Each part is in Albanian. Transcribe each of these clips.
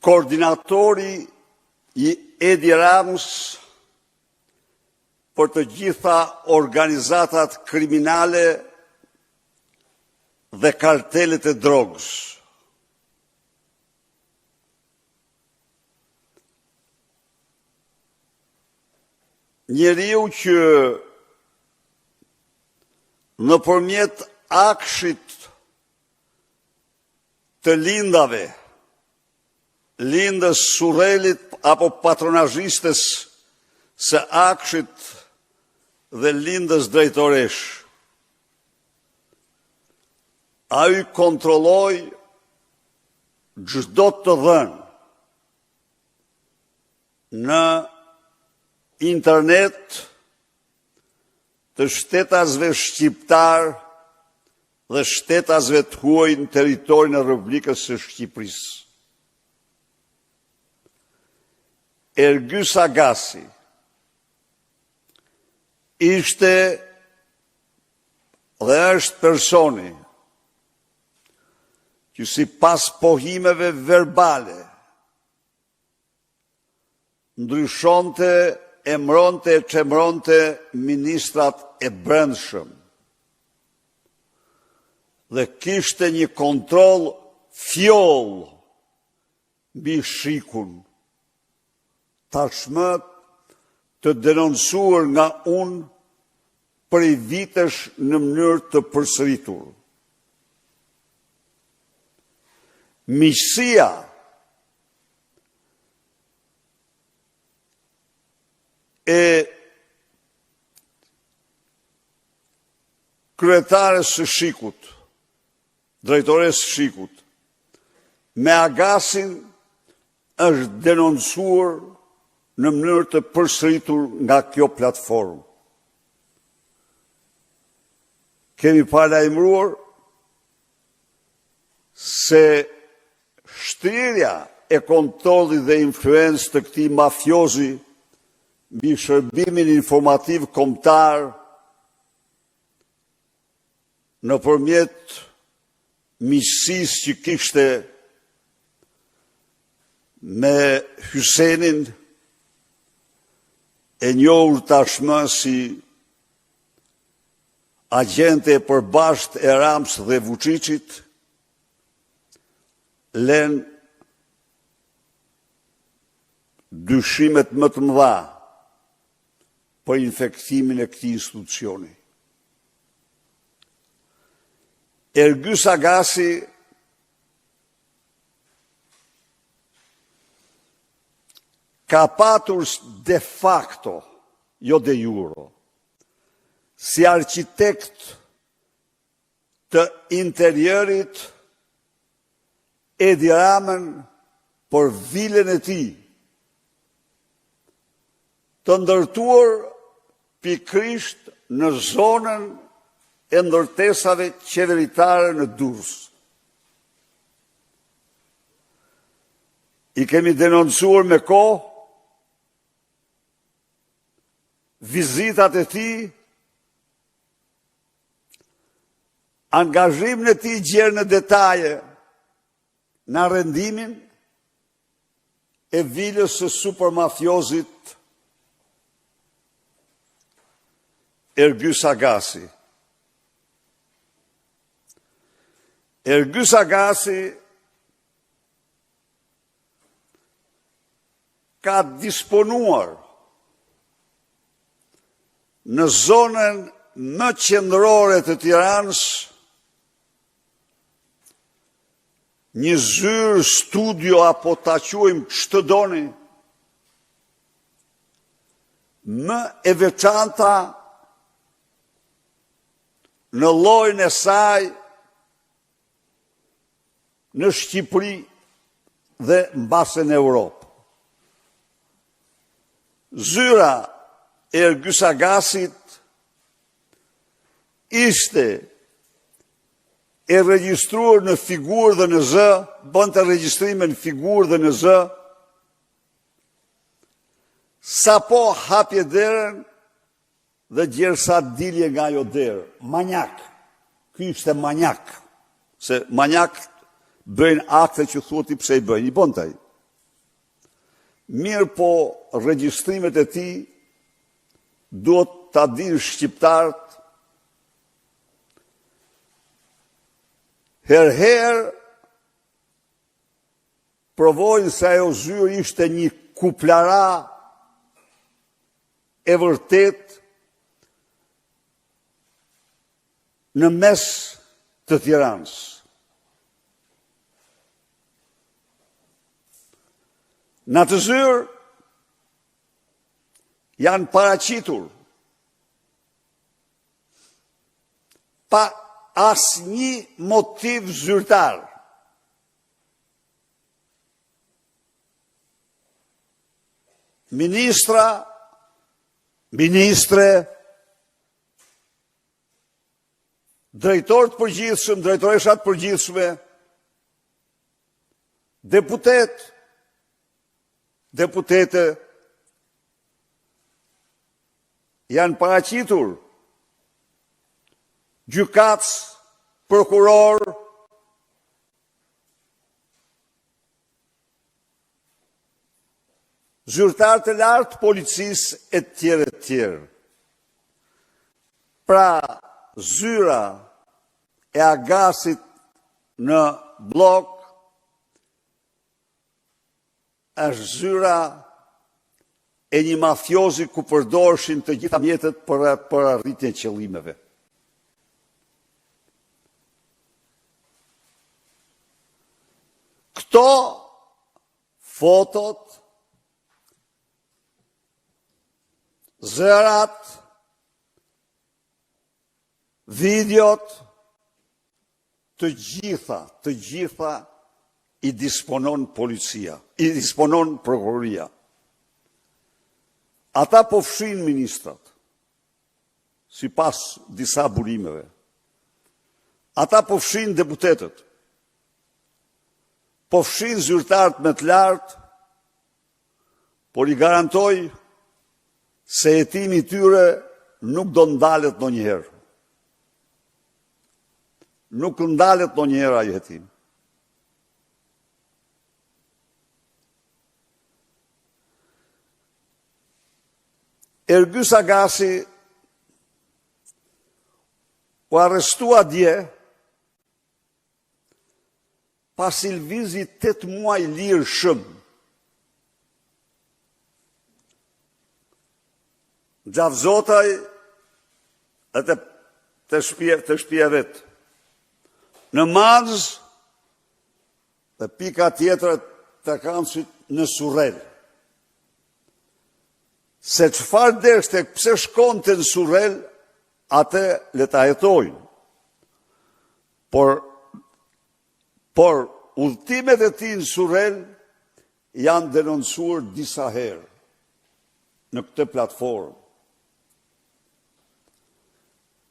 koordinatori i Edi Ramës për të gjitha organizatat kriminale dhe kartelet e drogës. Njeriu që nëpërmjet akshit të lindave, lindës surrelit apo patronazhistes së akshit dhe lindës drejtoresh, ai kontrolloi çdo të dhënë në internet të shtetasve shqiptar dhe shtetasve të huaj në territorin e Republikës së Shqipërisë. Ergys Agasi ishte dhe është personi që sipas pohimeve verbale ndryshonte, emronte e çemronte ministrat e brendshëm dhe kishte një kontroll fjoll mbi shikun, tashmë të denoncuar nga unë prej vitesh në mënyrë të përsëritur. Miqësia e kryetares së Shikut, drejtores së Shikut, me Agasin është denoncuar në mënyrë të përsëritur nga kjo platformë. Kemi paralajmëruar se shtrirja e kontrollit dhe influencë të këtij mafiozi mbi shërbimin informativ kombëtar nëpërmjet miqësisë që kishte me Hysenin, e njohur tashmë si agjente e përbashkët e Ramës dhe Vučićit, lën dyshimet më të mëdha për infektimin e këtij institucioni. Ergys Agasi ka patur de facto, jo de jure, si arkitekt të interierit Edi Ramën për vilën e tij, të ndërtuar pikërisht në zonën e ndërtesave qeveritare në Durrës. I kemi denoncuar me kohë vizitat e tij, angazhimin e tij gjerë në detaje në rendimin e vilës së supermafiozit Ergys Agasi. Ergys Agasi ka disponuar në zonën më qendrore të Tiranës një zyrë studio, apo ta quajmë ç'të doni, më e veçanta në llojin e saj në Shqipëri dhe mbase në Europë. Zyra e Ergys Agasit ishte e regjistruar në figurë dhe në zë, bënte regjistrime në figurë dhe në zë, sapo hapje derën dhe gjersa dilje nga ajo derë. Manjak. Ky ishte manjak. Se manjak bëjnë akte që thuhet i pse i bëjnë, i bënte ai. Mirë po regjistrimet e tij duhet ta dinë shqiptarët herë provojnë se ajo zyrë ishte një kuplara e vërtet në mes të Tiranës. Në atë zyrë janë paraqitur pa asnjë motiv zyrtar ministra, ministre, drejtorë të përgjithshëm, drejtoresha të përgjithshme, deputete janë paraqitur gjykatës, prokuror, zyrtar të lartë policisë e tjerë e tjerë. Pra, zyra e agasit në blok është zyra e një mafiozi ku përdorshin të gjitha mjetet për arritjen e qëllimeve. Këto fotot, zërat, videot, të gjitha i disponon policia, i disponon prokuroria. Ata po fshin ministrat, sipas disa burimeve. Ata po fshin deputetët, po fshin zyrtarët me të lartë, por i garantoj se jetimi i tyre nuk do ndalet ndonjëherë. Nuk ndalet ndonjëherë ai jetim. Ergys Agasi u arrestua dje pasi lvizi 8 muaj lirë shëm. Gjavzotaj e të shtëpia vetë. Në Mazë dhe pika tjetër të Kancit në Surrel. Se çfarë deshte, pse shkonte në Surrel, atë le ta jetojnë. Por udhëtimet e tij në Surrel janë denoncuar disa herë në këtë platformë.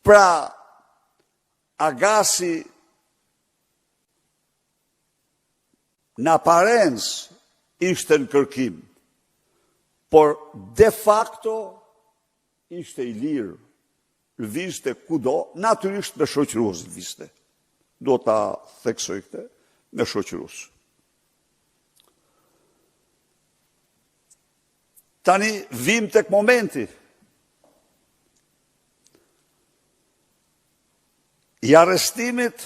Pra, Agasi në aparencë ishte në kërkim, por de facto ishte i lirë, lëvizte kudo, natyrisht me shoqërues lëvizte. Do ta theksoj këtë, me shoqërues. Tani vim tek momenti i arrestimit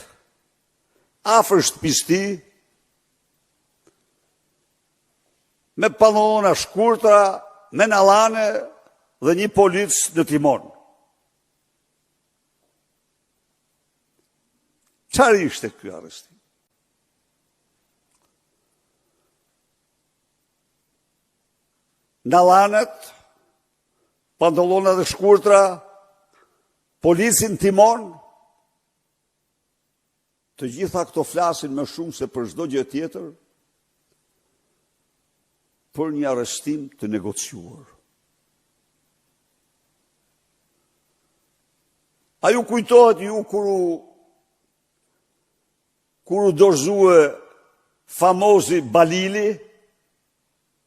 afër shtëpisë tij, me pantallona shkurtra, me nallane dhe një polic në timon. Çfarë ishte ky arrestim? Nallanet, pantallona dhe shkurtra, policin timon, të gjitha këto flasin më shumë se për çdo gjë tjetër, për një arrestim të negociuar. A ju kujtohet ju kur u dorëzue famozi Balili?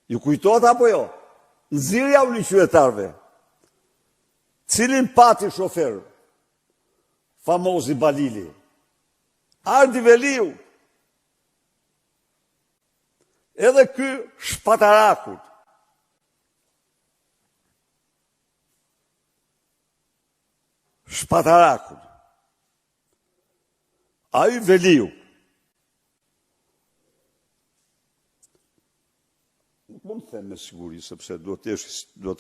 Ju kujtohet apo jo? Nxirja u liqytetarëve. Cilin pati shofer? Famozi Balili. Ardi Veliu. Edhe ky shpatarakut, Shpatarakun, ai Veliu, nuk mund të them me siguri, sepse do të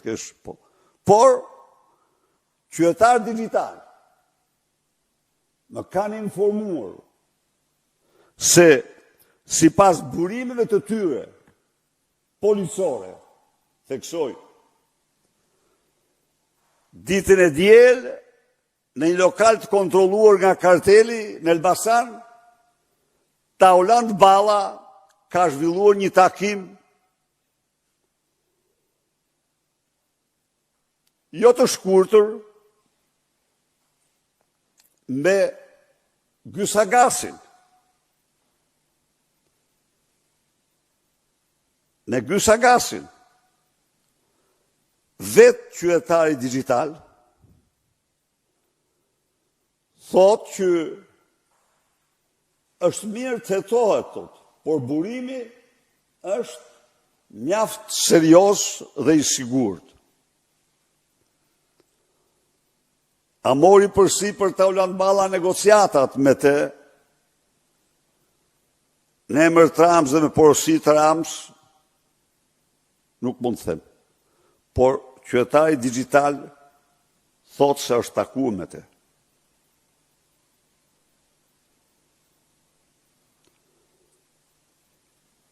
kesh, por qytetar digjital më kanë informuar se sipas burimeve të tyre policore, theksoj, ditën e diel në një lokal të kontrolluar nga karteli në Elbasan, Tauland Balla ka zhvilluar një takim jo të shkurtër me Gysagasin. Me Gysagasin, vetë qytetari digjital, thot që është mirë të hetohet, por burimi është mjaft serios dhe i sigurt. A mori përsi për Tauland Balla negociatat me të, në emër të Rams dhe me porosi të Rams, nuk mund të them. Por qytetari digjital thot se është takuar me të.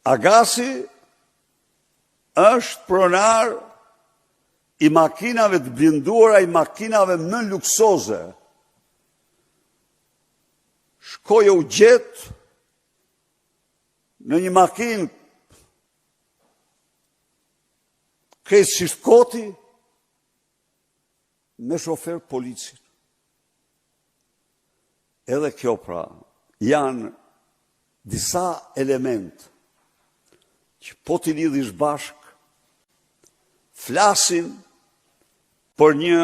Agasi është pronar i makinave të blinduara, i makinave më luksoze. Shkoi u gjet në një makinë krejt si shkoti me shofer policin. Edhe kjo pra, janë disa element që po t'i lidhish bashk, flasin për një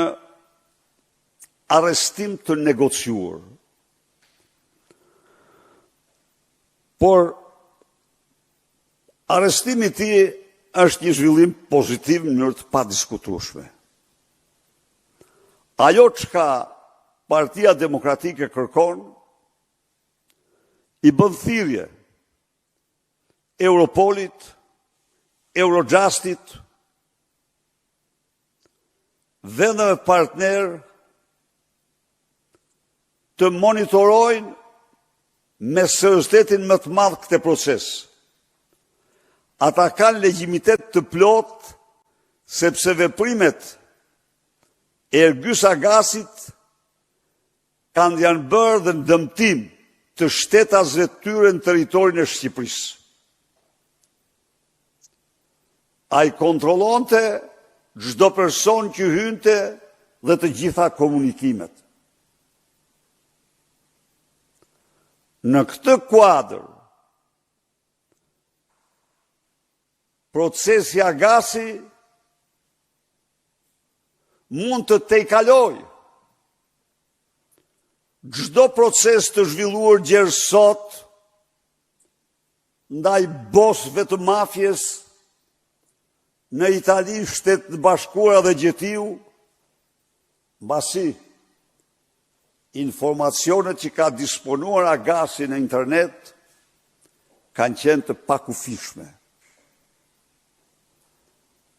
arrestim të negociuar. Por arrestimi i tij është një zhvillim pozitiv në mënyrë të padiskutueshme. Ajo çka Partia Demokratike kërkon i bën thirrje Europolit, Eurojustit, vendeve partner të monitorojnë me seriozitetin më të madh këtë proces. Ata kanë legjitimitet të plot sepse veprimet e Gysagasit janë bërë dhe në dëmtim të shtetasve të tyre në territorin e Shqipërisë. Ai kontrollonte çdo person që hynte dhe të gjitha komunikimet. Në këtë kuadër, procesi Agasi mund të tejkalojë çdo proces të zhvilluar gjerë sot ndaj bosëve të mafjes në Itali, Shtetet e Bashkuara dhe Gjetiu, mbasi informacionet që ka disponuar Agasi në internet kanë qenë të pakufishme.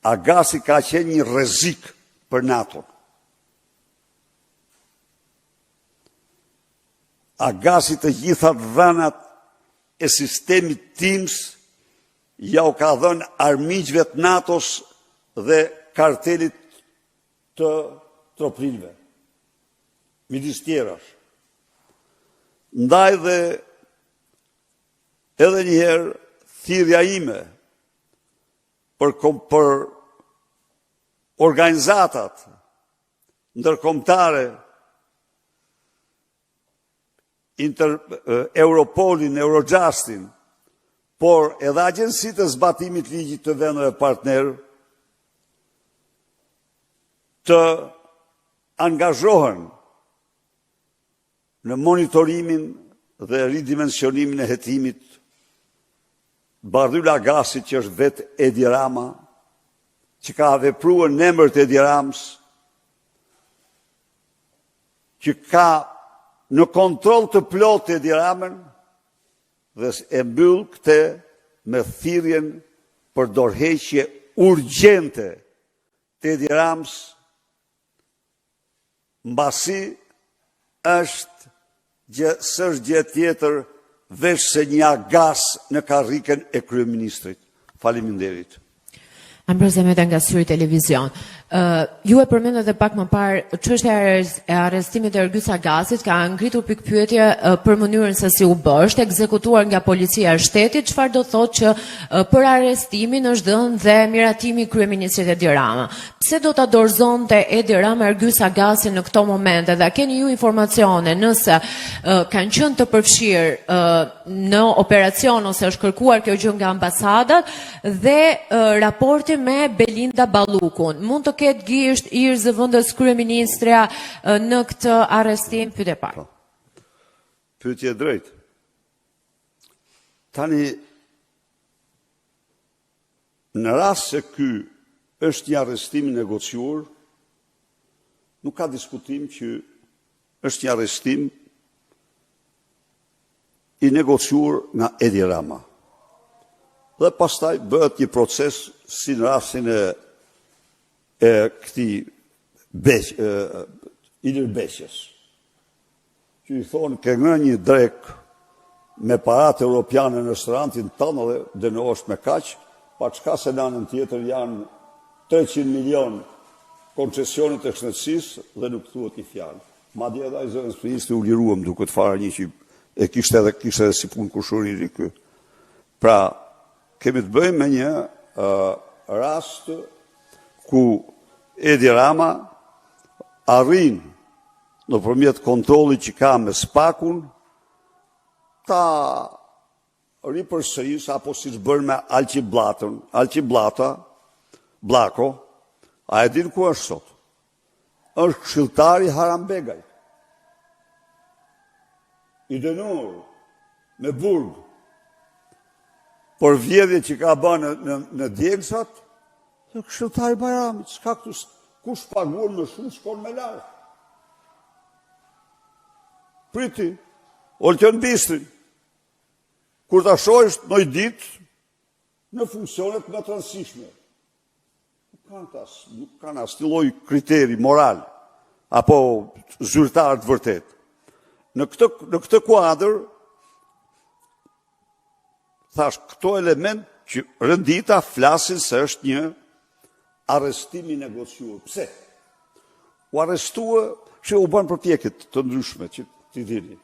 Agasi ka qenë një rrezik për NATO. Agasi të gjitha dhënat e sistemit TIMS ja u ka dhënë armiqve të NATO-s dhe kartelit të tropinëve, midis tjerash. Ndaj dhe edhe njëherë thirrja ime për organizatat ndërkombëtare, Europolin, Eurojustin, por edhe agjensitë e zbatimit ligjit të vendeve partner të angazhohen në monitorimin dhe ridimensionimin e hetimit Bardhyl Agasit, që është vetë Edi Rama, që ka vepruar në emër të Edi Ramës, që ka në kontrol të plotë Edi Ramën dhe e mbyll këtë me thirrjen për dorëheqje urgjente të Edi Ramës, mbasi s'është gjë tjetër veç se një agas në karrikën e kryeministrit. Faleminderit. Ambrosia Meta nga Syri Televizion. Ju e përmendët edhe pak më parë çështja e arrestimit e Ergyes Agasit ka ngritur pikpyetje për mënyrën se si u bë. Është ekzekutuar nga policia e shtetit, çfarë do thotë që për arrestimin është dhënë dhe miratimi i kryeministrit Edi Rama. Pse do ta dorëzonte Edi Rama Ergyes Agasin në këto momente dhe keni ju informacione nëse kanë qenë të përfshirë në operacion ose është kërkuar kjo gjë nga ambasadat dhe raporti me Belinda Ballukun. Mund të ketë gisht i zëvendës kryeministra në këtë arrestim? Pyetje e parë. Pyetje drejt. Tani, në rast se ky është një arrestim i negociuar, nuk ka diskutim që është një arrestim i negociuar nga Edi Rama. Dhe pastaj bëhet një proces si në rastin e këtij Ilir Beqës, që i thonë ke ngënë një drek me parat europiane në restorantin tënë dhe dënohesh me kaq, pa çka se në anën tjetër janë 300 milion koncesionet e shëndetësisë dhe nuk thuhet një fjalë. Madje edhe ai zëvendës ministri u liruam duke të fare një që e kishte edhe si punë kushëriri ky. Pra, kemi të bëjmë me një rast ku Edi Rama arrin nëpërmjet kontrollit që ka me SPAK-un ta ripërsëris apo siç bën me Alqi Bllako, a e din ku është sot? Është këshilltari Harambegaj, i dënuar me burg për vjedhje që ka bërë në Djegësat, dhe këshilltari Bajramit, s'ka këtu, kush paguon më shumë, shkon me larg. Priti, Oltën Bistrin, kur ta shohësh në ditë në funksionet më të rëndësishme. Nuk kanë asnjë lloj kriteri moral apo zyrtar të vërtet. Në këtë kuadër, thash, këto element që rëndita flasin se është një arrestim i negociuar. Pse? U arrestua që u bën përpjekje të ndryshme që ti dini.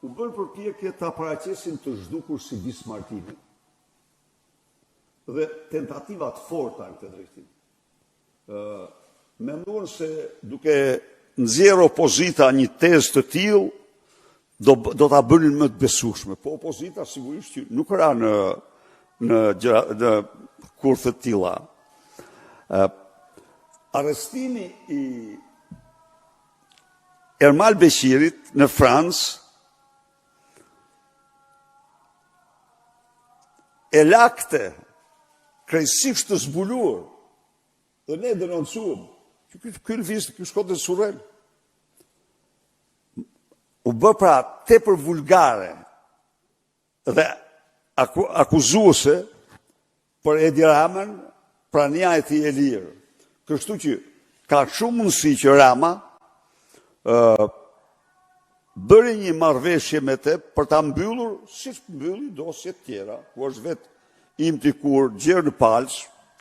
U bën përpjekje ta paraqesin të zhdukur si Bismarckinin. Dhe tentativat forta në këtë drejtim. Menduan se duke nxjerrë opozita një tezë të tillë do ta bënin më të besueshme. Po opozita sigurisht që nuk ra në kurthe të tilla. Arrestimi i Ermal Beshirit në Francë e lakte krejtësisht të zbuluar dhe ne denoncuam që ky lëviz ky shkote surrel. U bë pra tepër vulgare dhe akuzuese për Edi Ramën, prania e tij e lirë. Kështu që ka shumë mundësi që Rama bëri një marrëveshje me te për ta mbyllur, siç mbylli dosjet tjera, ku është vetë Imti Kur gjerë në Palç,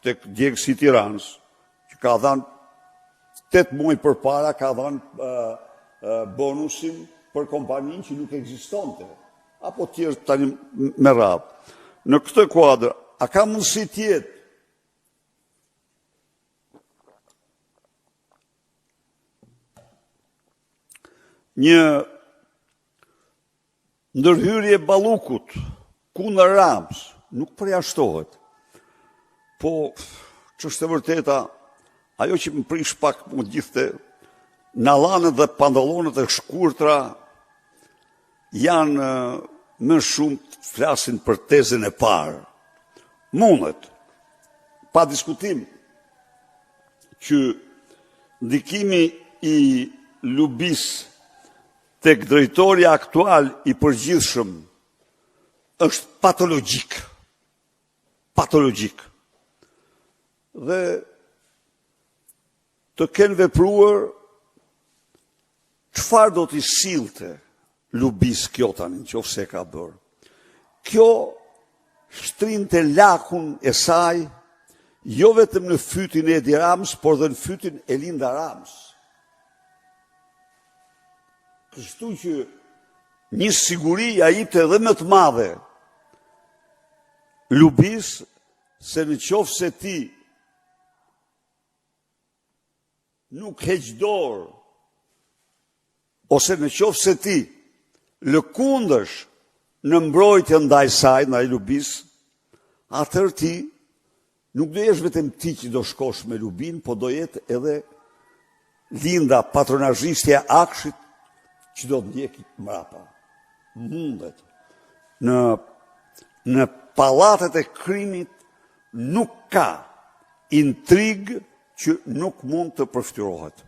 tek Djegësi i Tiranës, që ka dhënë 8 muaj përpara ka dhënë bonusin për kompaninë që nuk ekzistonte, apo tjerë tani me radhë. Në këtë kuadër, a ka mundësi tjetë një ndërhyrje Ballukut kundër Ramës, nuk përjashtohet. Po, ç'është e vërteta, ajo që më prish pak më gjithte, nallanet dhe pantallonët e shkurtra janë më shumë flasin për tezën e parë. Mundet, pa diskutim, që ndikimi i Lubis tek drejtori aktual I përgjithshëm është patologjik. Patologjik. Dhe të kenë vepruar çfarë do t'i sillte Lubis kjo tani, nëse ka bërë. Kjo shtrinte lakun e saj, jo vetëm në fytin e Edi Ramës, por dhe në fytin e Linda Ramës. Kështu që një siguri ja jepte edhe më të madhe Lubis, se në qoftë se ti nuk heq dorë, ose në qoftë se ti lëkundësh në mbrojtje ndaj saj, ndaj Lubis, atëherë ti nuk do jesh vetëm ti që do shkosh me Lubin, po do jetë edhe Linda, patronazhistja e Akshit, që do të ndjeki mrapa. Mundet. Në pallatet e krimit nuk ka intrig që nuk mund të përftyrohet.